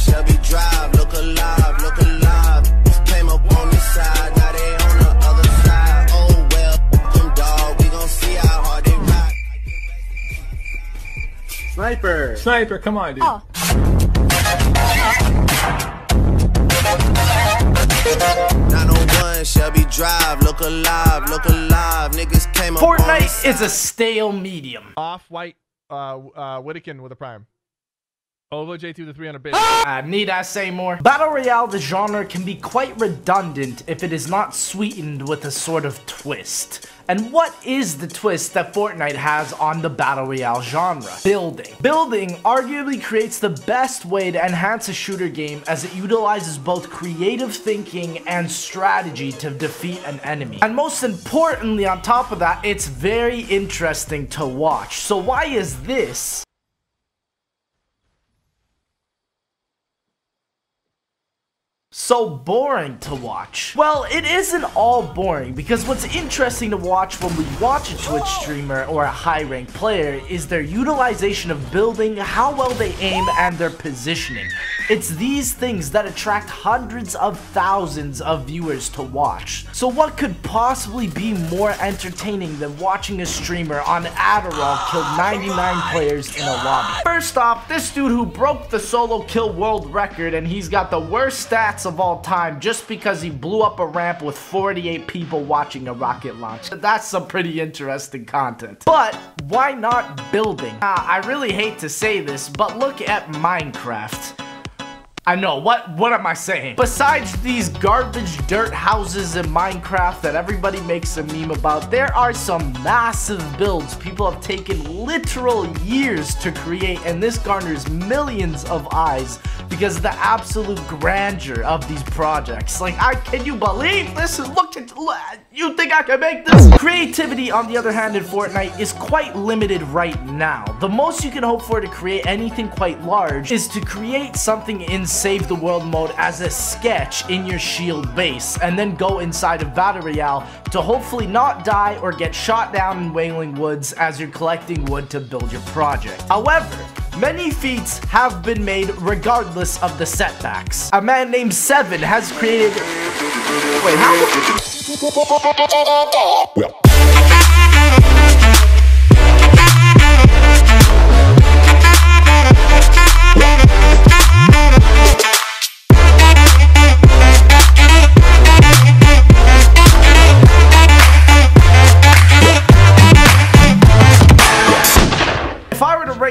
Shelby Drive, look alive, look alive. Came up on this side, now they on the other side. Oh well, them dog, we gon' see how hard they rock. Sniper! Sniper, come on, dude. Oh. 901 Shelby Drive, look alive, look alive. Niggas came up on this Fortnite side. is a stale medium. Off-white, Whittakin with a prime. Ovo JT with a 300 bit. Need I say more? Battle Royale, the genre, can be quite redundant if it is not sweetened with a sort of twist. And what is the twist that Fortnite has on the Battle Royale genre? Building. Building arguably creates the best way to enhance a shooter game as it utilizes both creative thinking and strategy to defeat an enemy. And most importantly, on top of that, it's very interesting to watch. So why is this so boring to watch? Well, it isn't all boring, because what's interesting to watch when we watch a Twitch streamer or a high-ranked player is their utilization of building, how well they aim, and their positioning. It's these things that attract hundreds of thousands of viewers to watch. So what could possibly be more entertaining than watching a streamer on Adderall kill 99 players in a lobby? First off, this dude who broke the solo kill world record, and he's got the worst stats of all time just because he blew up a ramp with 48 people watching a rocket launch. That's some pretty interesting content. But why not building? I really hate to say this, but look at Minecraft. I know, what am I saying? Besides these garbage dirt houses in Minecraft that everybody makes a meme about, there are some massive builds people have taken literal years to create, and this garners millions of eyes because of the absolute grandeur of these projects. Like, can you believe this? Look, you think I can make this? Creativity, on the other hand, in Fortnite is quite limited right now. The most you can hope for to create anything quite large is to create something in Save the World mode as a sketch in your shield base, and then go inside of Battle Royale to hopefully not die or get shot down in Wailing Woods as you're collecting wood to build your project. However, many feats have been made regardless of the setbacks. A man named Seven has created... Wait, how? Well.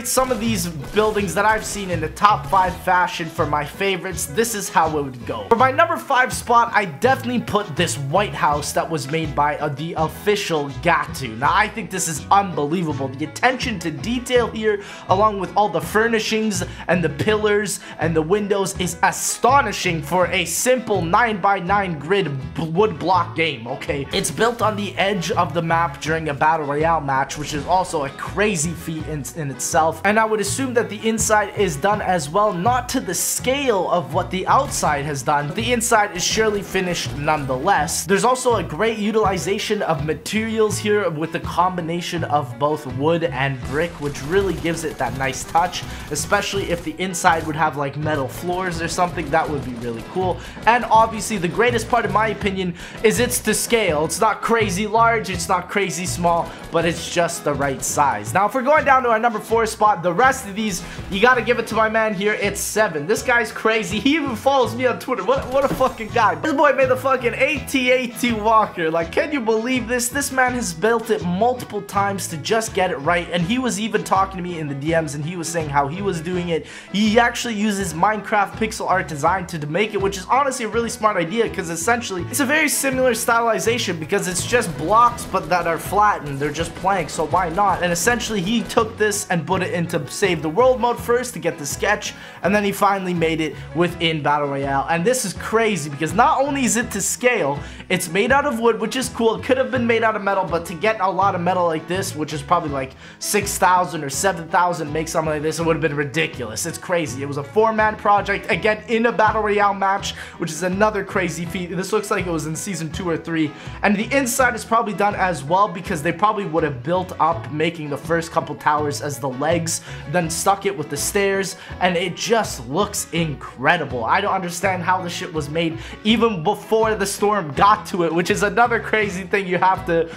Some of these buildings that I've seen in the top 5 fashion for my favorites, this is how it would go. For my number 5 spot, I definitely put this White House that was made by the official Gatu. Now, I think this is unbelievable. The attention to detail here, along with all the furnishings and the pillars and the windows, is astonishing for a simple 9x9 grid wood block game, okay? It's built on the edge of the map during a Battle Royale match, which is also a crazy feat in itself. And I would assume that the inside is done as well, not to the scale of what the outside has done. The inside is surely finished nonetheless. There's also a great utilization of materials here with the combination of both wood and brick, which really gives it that nice touch, especially if the inside would have like metal floors or something. That would be really cool. And obviously the greatest part, in my opinion, is it's to scale. It's not crazy large, it's not crazy small, but it's just the right size. Now, if we're going down to our number 4 spot, the rest of these, you gotta give it to my man here. It's Seven. This guy's crazy. He even follows me on Twitter. What a fucking guy. This boy made the fucking AT-AT walker. Like, can you believe this? This man has built it multiple times to just get it right, and he was even talking to me in the DMs, and he was saying how he was doing it. He actually uses Minecraft pixel art design to make it, which is honestly a really smart idea, because essentially it's a very similar stylization, because it's just blocks but that are flattened. They're just planks, so why not? And essentially he took this and put it into Save the World mode first to get the sketch, and then he finally made it within Battle Royale. And this is crazy because not only is it to scale, it's made out of wood, which is cool. It could have been made out of metal, but to get a lot of metal like this, which is probably like 6,000 or 7,000, make something like this, it would have been ridiculous. It's crazy. It was a 4-man project, again, in a Battle Royale match, which is another crazy feat. This looks like it was in season 2 or 3, and the inside is probably done as well because they probably would have built up making the first couple towers as the legs, then stuck it it with the stairs, and it just looks incredible. I don't understand how the shit was made even before the storm got to it, which is another crazy thing. You have to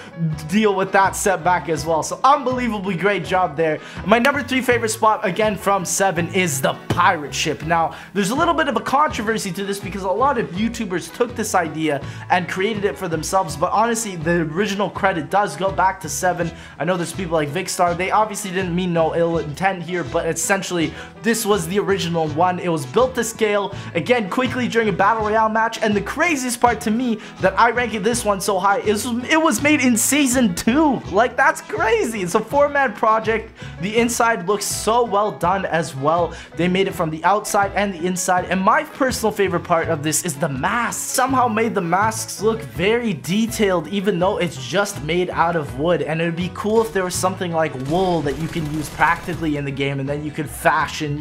deal with that setback as well. So unbelievably great job there. My number 3 favorite spot, again from 7, is the pirate ship. Now, there's a little bit of a controversy to this because a lot of YouTubers took this idea and created it for themselves, but honestly, the original credit does go back to 7. I know there's people like Vicstar. They obviously didn't mean no ill intent here, but essentially, this was the original one. It was built to scale, again, quickly during a battle royale match, and the craziest part to me that I rank this one so high is it was made in season 2. Like, that's crazy. It's a 4-man project. The inside looks so well done as well. They made it from the outside and the inside, and my personal favorite part of this is the masks. Somehow made the masks look very detailed, even though it's just made out of wood, and it would be cool if there was something like wool that you can use practically in the game, and then you could fashion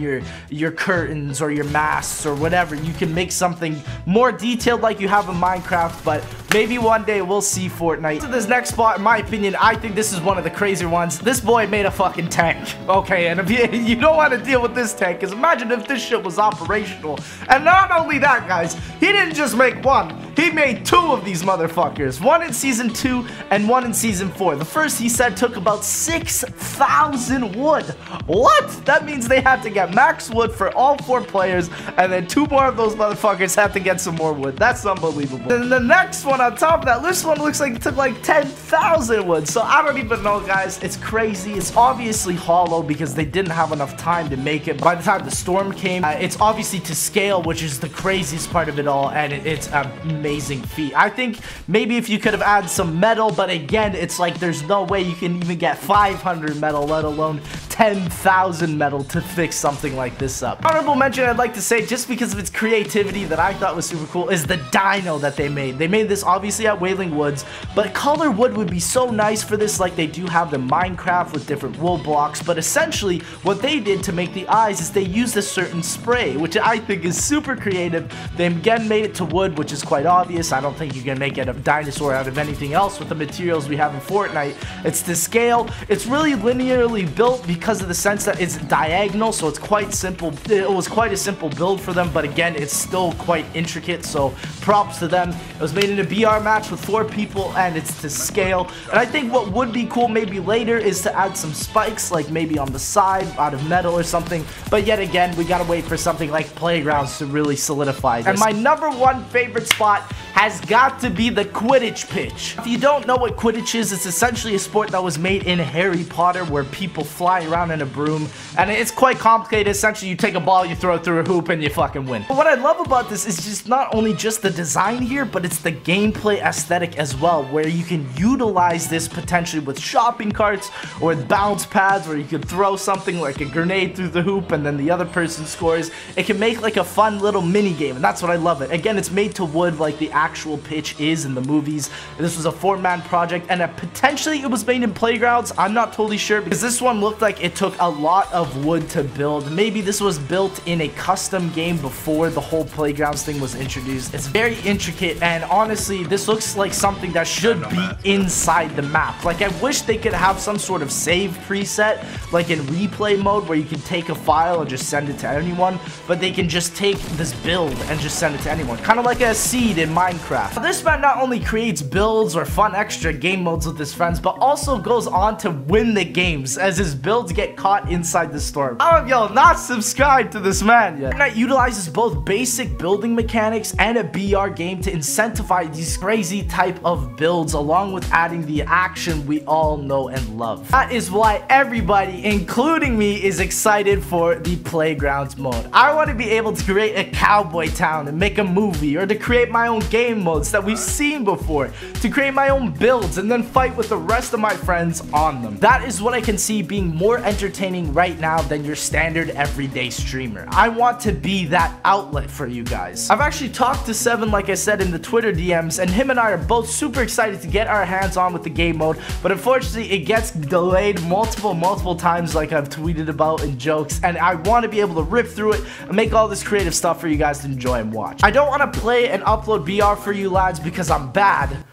your curtains or your masks or whatever. You can make something more detailed like you have in Minecraft, but maybe one day we'll see Fortnite. To this next spot, in my opinion, I think this is one of the crazier ones. This boy made a fucking tank. Okay, and if you don't want to deal with this tank, because imagine if this shit was operational. And not only that, guys, he didn't just make one. He made 2 of these motherfuckers. One in season 2 and one in season 4. The first, he said, took about 6,000 wood. What? That means they had to get max wood for all 4 players, and then 2 more of those motherfuckers had to get some more wood. That's unbelievable. And the next one on top of that, this one looks like it took like 10,000 wood. So I don't even know, guys. It's crazy. It's obviously hollow because they didn't have enough time to make it. By the time the storm came, it's obviously to scale, which is the craziest part of it all, and it's an amazing feat. I think maybe if you could have added some metal, but again, it's like there's no way you can even get 500 metal, let alone 10,000 metal to fix something like this up. Honorable mention I'd like to say, just because of its creativity that I thought was super cool, is the dino that they made. They made this obviously at Wailing Woods, but color wood would be so nice for this, like they do have the Minecraft with different wool blocks. But essentially what they did to make the eyes is they used a certain spray, which I think is super creative. They again made it to wood, which is quite obvious. I don't think you can make it a dinosaur out of anything else with the materials we have in Fortnite. It's to scale. It's really linearly built because of the sense that it's diagonal, so it's quite simple. It was quite a simple build for them, but again, it's still quite intricate, so props to them. It was made in a BR match with 4 people, and it's to scale. And I think what would be cool maybe later is to add some spikes, like maybe on the side out of metal or something, but yet again, we gotta wait for something like playgrounds to really solidify this. And my number 1 favorite spot has got to be the Quidditch pitch. If you don't know what Quidditch is, it's essentially a sport that was made in Harry Potter where people fly around in a broom, and it's quite complicated. Essentially, you take a ball, you throw it through a hoop, and you fucking win. But what I love about this is just not only just the design here, but it's the gameplay aesthetic as well, where you can utilize this potentially with shopping carts or with bounce pads, where you could throw something like a grenade through the hoop and then the other person scores. It can make like a fun little mini game, and that's what I love it. Again, it's made to wood like the actual pitch is in the movies. This was a 4-man project, and potentially it was made in playgrounds. I'm not totally sure because this one looked like it took a lot of wood to build. Maybe this was built in a custom game before the whole playgrounds thing was introduced. It's very intricate, and honestly, this looks like something that should be inside the map. Like, I wish they could have some sort of save preset, like in replay mode, where you can take a file and just send it to anyone, but they can just take this build and just send it to anyone. Kind of like a seed in Minecraft. This man not only creates builds or fun extra game modes with his friends, but also goes on to win the games as his builds get caught inside the storm. How have y'all not subscribed to this man yet? Fortnite utilizes both basic building mechanics and a BR game to incentivize these crazy type of builds, along with adding the action we all know and love. That is why everybody, including me, is excited for the Playgrounds mode. I want to be able to create a cowboy town and make a movie, or to create my own game modes that we've seen before, to create my own builds and then fight with the rest of my friends on them. That is what I can see being more entertaining right now than your standard everyday streamer. I want to be that outlet for you guys. I've actually talked to 7, like I said, in the Twitter DMs, and him and I are both super excited to get our hands on with the game mode, but unfortunately it gets delayed multiple times, like I've tweeted about in jokes, and I want to be able to rip through it and make all this creative stuff for you guys to enjoy and watch. I don't want to play and upload BR for you lads because I'm bad.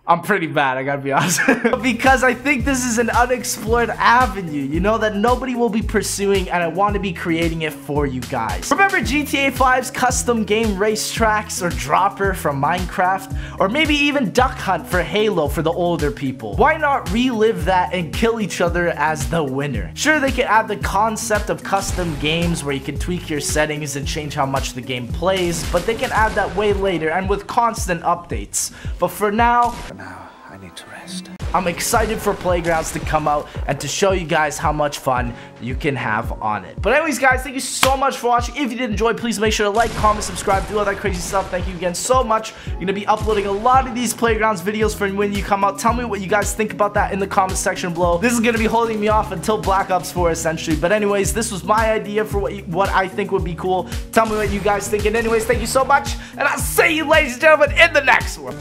I'm pretty bad, I gotta be honest. Because I think this is an unexplored avenue, you know, that nobody will be pursuing, and I want to be creating it for you guys. Remember GTA 5's custom game racetracks, or Dropper from Minecraft, or maybe even Duck Hunt for Halo for the older people? Why not relive that and kill each other as the winner? Sure, they can add the concept of custom games where you can tweak your settings and change how much the game plays, but they can add that way later and with constant updates. But for now, I need to rest. I'm excited for Playgrounds to come out and to show you guys how much fun you can have on it. But anyways, guys, thank you so much for watching. If you did enjoy, please make sure to like, comment, subscribe, do all that crazy stuff. Thank you again so much. I'm going to be uploading a lot of these Playgrounds videos for when you come out. Tell me what you guys think about that in the comment section below. This is going to be holding me off until Black Ops 4, essentially. But anyways, this was my idea for what I think would be cool. Tell me what you guys think. And anyways, thank you so much. And I'll see you, ladies and gentlemen, in the next one.